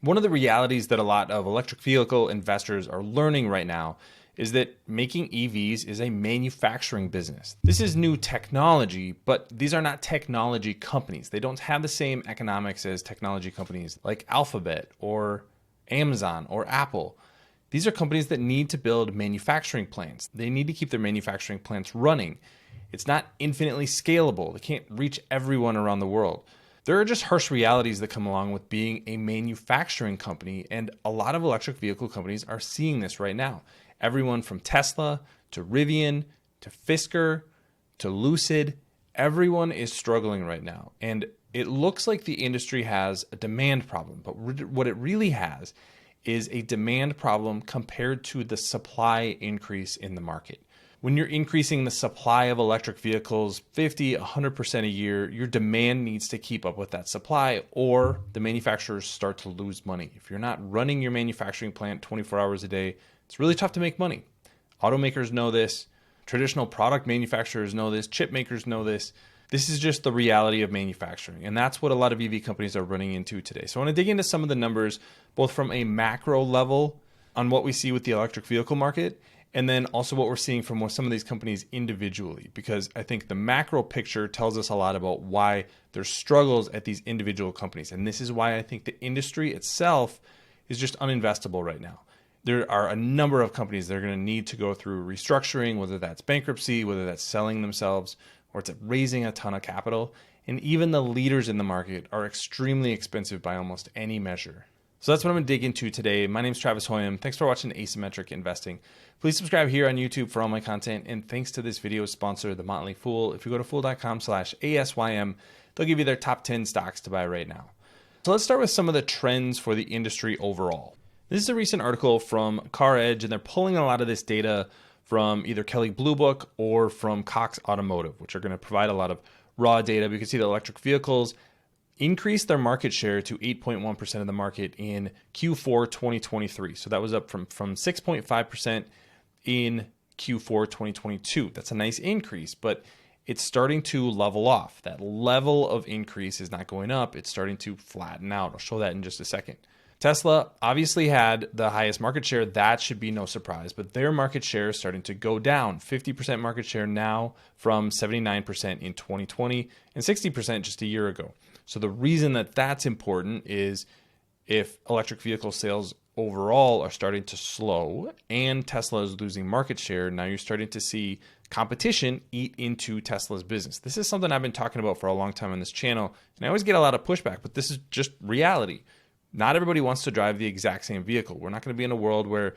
One of the realities that a lot of electric vehicle investors are learning right now is that making EVs is a manufacturing business. This is new technology, but these are not technology companies. They don't have the same economics as technology companies like Alphabet or Amazon or Apple. These are companies that need to build manufacturing plants. They need to keep their manufacturing plants running. It's not infinitely scalable. They can't reach everyone around the world. There are just harsh realities that come along with being a manufacturing company, and a lot of electric vehicle companies are seeing this right now. Everyone from Tesla to Rivian to Fisker to Lucid, everyone is struggling right now. And it looks like the industry has a demand problem, but what it really has is a demand problem compared to the supply increase in the market. When you're increasing the supply of electric vehicles 50, 100% a year, your demand needs to keep up with that supply, or the manufacturers start to lose money. If you're not running your manufacturing plant 24 hours a day, it's really tough to make money. Automakers know this. Traditional product manufacturers know this. Chip makers know this. This is just the reality of manufacturing. And that's what a lot of EV companies are running into today. So I want to dig into some of the numbers, both from a macro level on what we see with the electric vehicle market, and then also what we're seeing from some of these companies individually, because I think the macro picture tells us a lot about why there's struggles at these individual companies. And this is why I think the industry itself is just uninvestable right now. There are a number of companies that are going to need to go through restructuring, whether that's bankruptcy, whether that's selling themselves, or it's raising a ton of capital. And even the leaders in the market are extremely expensive by almost any measure. So that's what I'm going to dig into today. My name is Travis Hoium. Thanks for watching Asymmetric Investing. Please subscribe here on YouTube for all my content. And thanks to this video's sponsor, The Motley Fool. If you go to fool.com/ASYM, they'll give you their top 10 stocks to buy right now. So let's start with some of the trends for the industry overall. This is a recent article from CarEdge, and they're pulling a lot of this data from either Kelley Blue Book or from Cox Automotive, which are going to provide a lot of raw data. We can see that electric vehicles increased their market share to 8.1% of the market in Q4 2023. So that was up from 6.5% in Q4 2022. That's a nice increase, but it's starting to level off. That level of increase is not going up. It's starting to flatten out. I'll show that in just a second. Tesla obviously had the highest market share. That should be no surprise, but their market share is starting to go down. 50% market share now from 79% in 2020 and 60% just a year ago. So the reason that that's important is if electric vehicle sales overall are starting to slow and Tesla is losing market share, now you're starting to see competition eat into Tesla's business. This is something I've been talking about for a long time on this channel, and I always get a lot of pushback, but this is just reality. Not everybody wants to drive the exact same vehicle. We're not going to be in a world where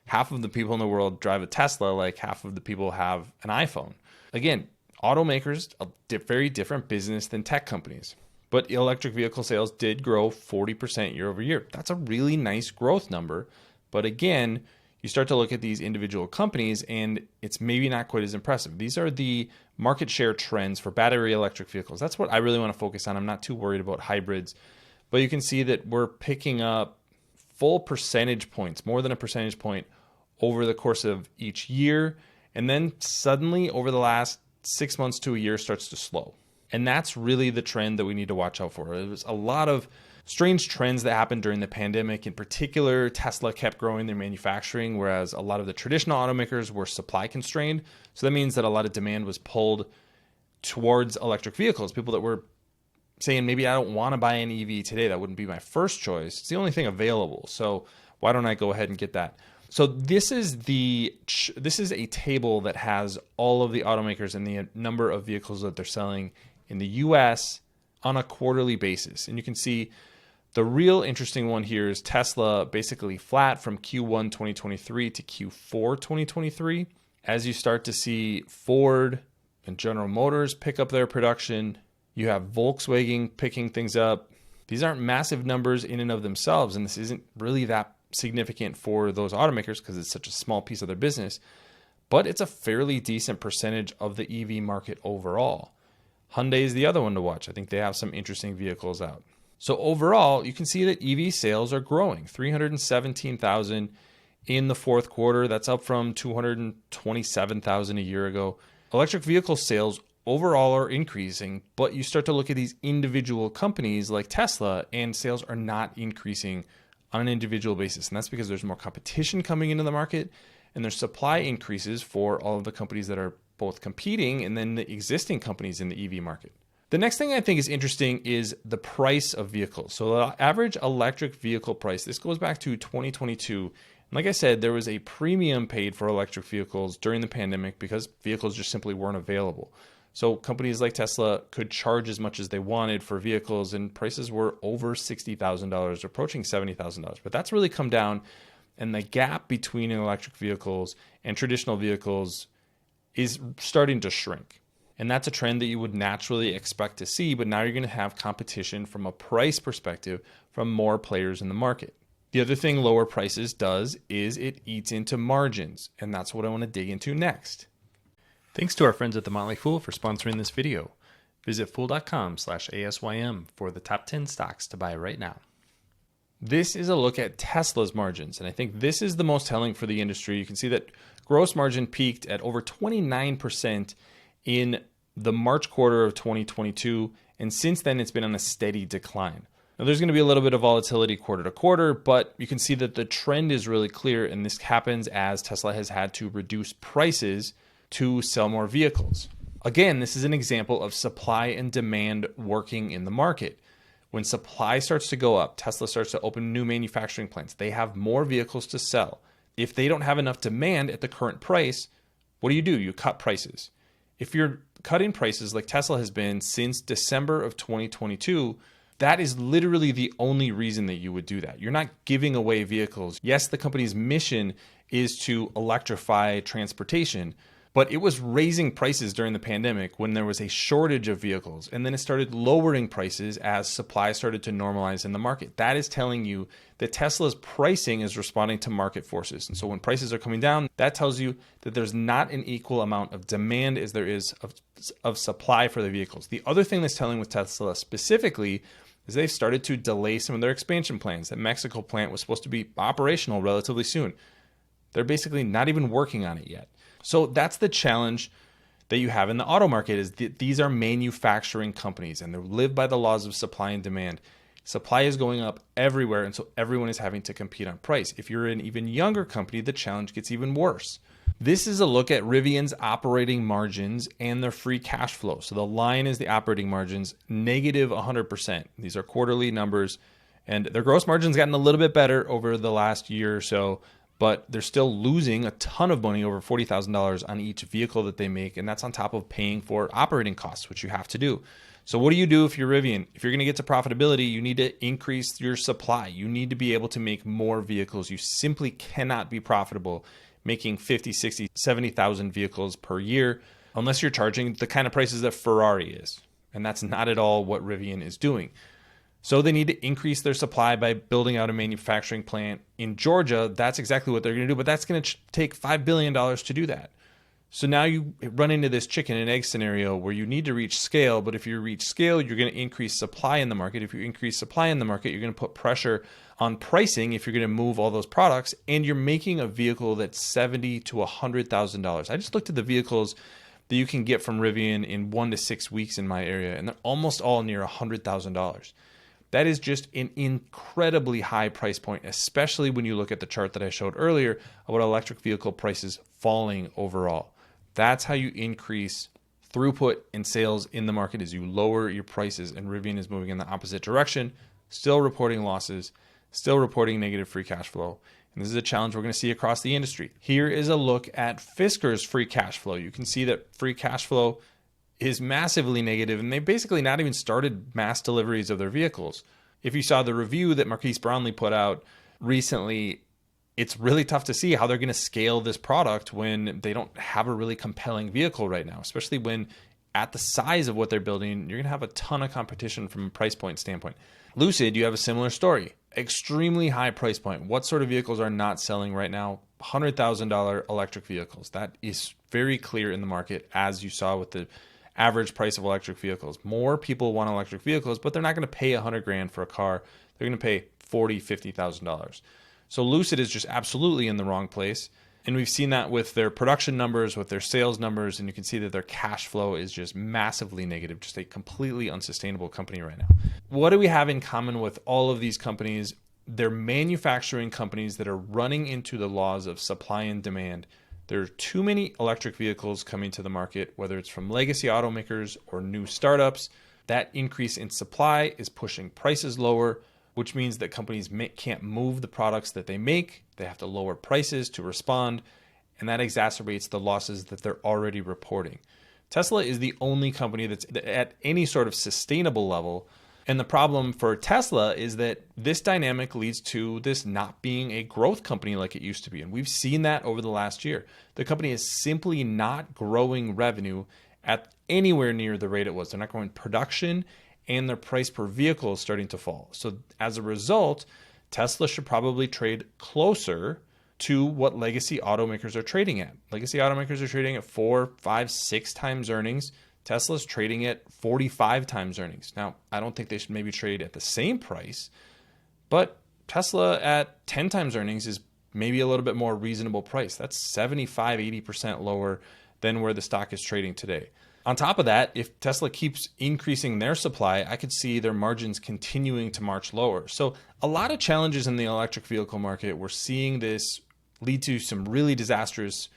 half of the people in the world drive a Tesla like half of the people have an iPhone. Again, automakers, a very different business than tech companies. But electric vehicle sales did grow 40% year over year. That's a really nice growth number. But again, you start to look at these individual companies and it's maybe not quite as impressive. These are the market share trends for battery electric vehicles. That's what I really want to focus on. I'm not too worried about hybrids. But you can see that we're picking up full percentage points, more than a percentage point over the course of each year. And then suddenly over the last 6 months to a year starts to slow. And that's really the trend that we need to watch out for. There was a lot of strange trends that happened during the pandemic. In particular, Tesla kept growing their manufacturing, whereas a lot of the traditional automakers were supply constrained. So that means that a lot of demand was pulled towards electric vehicles. People that were saying, maybe I don't want to buy an EV today. That wouldn't be my first choice. It's the only thing available. So why don't I go ahead and get that? So this is a table that has all of the automakers and the number of vehicles that they're selling in the US on a quarterly basis. And you can see the real interesting one here is Tesla basically flat from Q1 2023 to Q4 2023. As you start to see Ford and General Motors pick up their production, you have Volkswagen picking things up. These aren't massive numbers in and of themselves, and this isn't really that significant for those automakers because it's such a small piece of their business, but it's a fairly decent percentage of the EV market overall. Hyundai is the other one to watch. I think they have some interesting vehicles out. So overall, you can see that EV sales are growing. 317,000 in the fourth quarter. That's up from 227,000 a year ago. Electric vehicle sales overall are increasing, but you start to look at these individual companies like Tesla and sales are not increasing on an individual basis. And that's because there's more competition coming into the market and there's supply increases for all of the companies that are both competing and then the existing companies in the EV market. The next thing I think is interesting is the price of vehicles. So the average electric vehicle price, this goes back to 2022. And like I said, there was a premium paid for electric vehicles during the pandemic because vehicles just simply weren't available. So companies like Tesla could charge as much as they wanted for vehicles and prices were over $60,000, approaching $70,000. But that's really come down, and the gap between electric vehicles and traditional vehicles is starting to shrink. And that's a trend that you would naturally expect to see, but now you're going to have competition from a price perspective from more players in the market. The other thing lower prices does is it eats into margins, and that's what I want to dig into next. Thanks to our friends at The Motley Fool for sponsoring this video. Visit fool.com/ASYM for the top 10 stocks to buy right now. This is a look at Tesla's margins, and I think this is the most telling for the industry. You can see that gross margin peaked at over 29% in the March quarter of 2022, and since then it's been on a steady decline. Now there's going to be a little bit of volatility quarter to quarter, but you can see that the trend is really clear, and this happens as Tesla has had to reduce prices to sell more vehicles. Again, this is an example of supply and demand working in the market. When supply starts to go up, Tesla starts to open new manufacturing plants. They have more vehicles to sell. If they don't have enough demand at the current price, what do? You cut prices. If you're cutting prices like Tesla has been since December of 2022, that is literally the only reason that you would do that. You're not giving away vehicles. Yes, the company's mission is to electrify transportation, but it was raising prices during the pandemic when there was a shortage of vehicles. And then it started lowering prices as supply started to normalize in the market. That is telling you that Tesla's pricing is responding to market forces. And so when prices are coming down, that tells you that there's not an equal amount of demand as there is of supply for the vehicles. The other thing that's telling with Tesla specifically is they've started to delay some of their expansion plans. That Mexico plant was supposed to be operational relatively soon. They're basically not even working on it yet. So that's the challenge that you have in the auto market is that these are manufacturing companies and they live by the laws of supply and demand. Supply is going up everywhere, and so everyone is having to compete on price. If you're an even younger company, the challenge gets even worse. This is a look at Rivian's operating margins and their free cash flow. So the line is the operating margins, negative 100%. These are quarterly numbers, and their gross margin's gotten a little bit better over the last year or so, but they're still losing a ton of money, over $40,000 on each vehicle that they make. And that's on top of paying for operating costs, which you have to do. So what do you do if you're Rivian? If you're going to get to profitability, you need to increase your supply. You need to be able to make more vehicles. You simply cannot be profitable making 50, 60, 70,000 vehicles per year unless you're charging the kind of prices that Ferrari is. And that's not at all what Rivian is doing. So they need to increase their supply by building out a manufacturing plant in Georgia. That's exactly what they're going to do, but that's going to take $5 billion to do that. So now you run into this chicken and egg scenario where you need to reach scale, but if you reach scale, you're going to increase supply in the market. If you increase supply in the market, you're going to put pressure on pricing if you're going to move all those products, and you're making a vehicle that's $70,000 to $100,000. I just looked at the vehicles that you can get from Rivian in 1 to 6 weeks in my area, and they're almost all near $100,000. That is just an incredibly high price point, especially when you look at the chart that I showed earlier about electric vehicle prices falling overall. That's how you increase throughput and sales in the market, is you lower your prices, and Rivian is moving in the opposite direction, still reporting losses, still reporting negative free cash flow. And this is a challenge we're going to see across the industry. Here is a look at Fisker's free cash flow. You can see that free cash flow is massively negative, and they basically not even started mass deliveries of their vehicles. If you saw the review that Marquise Brownlee put out recently, it's really tough to see how they're going to scale this product when they don't have a really compelling vehicle right now, especially when at the size of what they're building, you're going to have a ton of competition from a price point standpoint. Lucid, you have a similar story. Extremely high price point. What sort of vehicles are not selling right now? $100,000 electric vehicles. That is very clear in the market, as you saw with the average price of electric vehicles. More people want electric vehicles, but they're not going to pay $100,000 for a car. They're going to pay $40,000, $50,000. So Lucid is just absolutely in the wrong place. And we've seen that with their production numbers, with their sales numbers, and you can see that their cash flow is just massively negative, just a completely unsustainable company right now. What do we have in common with all of these companies? they're manufacturing companies that are running into the laws of supply and demand. There are too many electric vehicles coming to the market, whether it's from legacy automakers or new startups. That increase in supply is pushing prices lower, which means that companies can't move the products that they make. They have to lower prices to respond, and that exacerbates the losses that they're already reporting. Tesla is the only company that's at any sort of sustainable level. And the problem for Tesla is that this dynamic leads to this not being a growth company like it used to be. And we've seen that over the last year. The company is simply not growing revenue at anywhere near the rate it was. They're not growing production, and their price per vehicle is starting to fall. So as a result, Tesla should probably trade closer to what legacy automakers are trading at. Legacy automakers are trading at 4, 5, 6 times earnings. Tesla's trading at 45 times earnings. Now, I don't think they should maybe trade at the same price, but Tesla at 10 times earnings is maybe a little bit more reasonable price. That's 75, 80% lower than where the stock is trading today. On top of that, if Tesla keeps increasing their supply, I could see their margins continuing to march lower. So a lot of challenges in the electric vehicle market. We're seeing this lead to some really disastrous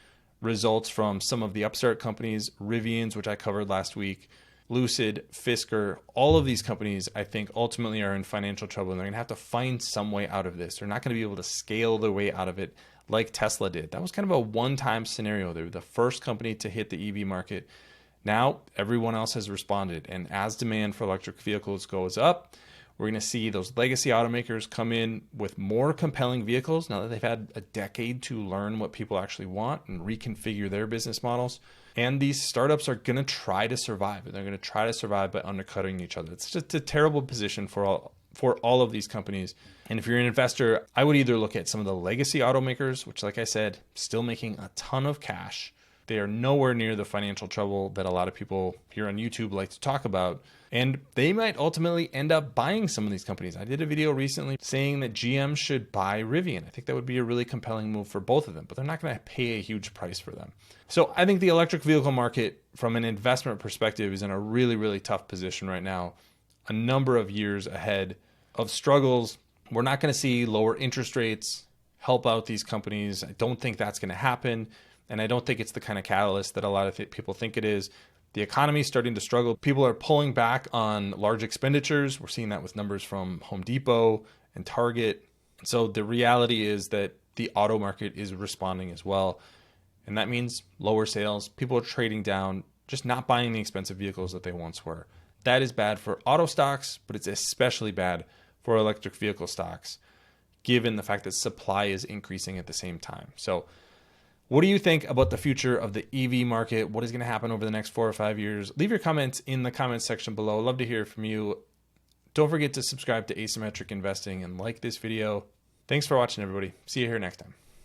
results from some of the upstart companies, Rivian's, which I covered last week, Lucid, Fisker. All of these companies, I think, ultimately are in financial trouble, and they're going to have to find some way out of this. They're not going to be able to scale their way out of it like Tesla did. That was kind of a one-time scenario. They were the first company to hit the EV market. Now, everyone else has responded, and as demand for electric vehicles goes up, we're going to see those legacy automakers come in with more compelling vehicles now that they've had a decade to learn what people actually want and reconfigure their business models. And these startups are going to try to survive. They're going to try to survive by undercutting each other. It's just a terrible position for all of these companies. And if you're an investor, I would either look at some of the legacy automakers, which, like I said, still making a ton of cash. They are nowhere near the financial trouble that a lot of people here on YouTube like to talk about. And they might ultimately end up buying some of these companies. I did a video recently saying that GM should buy Rivian. I think that would be a really compelling move for both of them, but they're not going to pay a huge price for them. So I think the electric vehicle market from an investment perspective is in a really, really tough position right now. A number of years ahead of struggles. We're not going to see lower interest rates help out these companies. I don't think that's going to happen. And I don't think it's the kind of catalyst that a lot of people think it is. The economy is starting to struggle. People are pulling back on large expenditures. We're seeing that with numbers from Home Depot and Target. And so the reality is that the auto market is responding as well. And that means lower sales. People are trading down, just not buying the expensive vehicles that they once were. That is bad for auto stocks, but it's especially bad for electric vehicle stocks, given the fact that supply is increasing at the same time. So what do you think about the future of the EV market? What is going to happen over the next 4 or 5 years? Leave your comments in the comments section below. I'd love to hear from you. Don't forget to subscribe to Asymmetric Investing and like this video. Thanks for watching, everybody. See you here next time.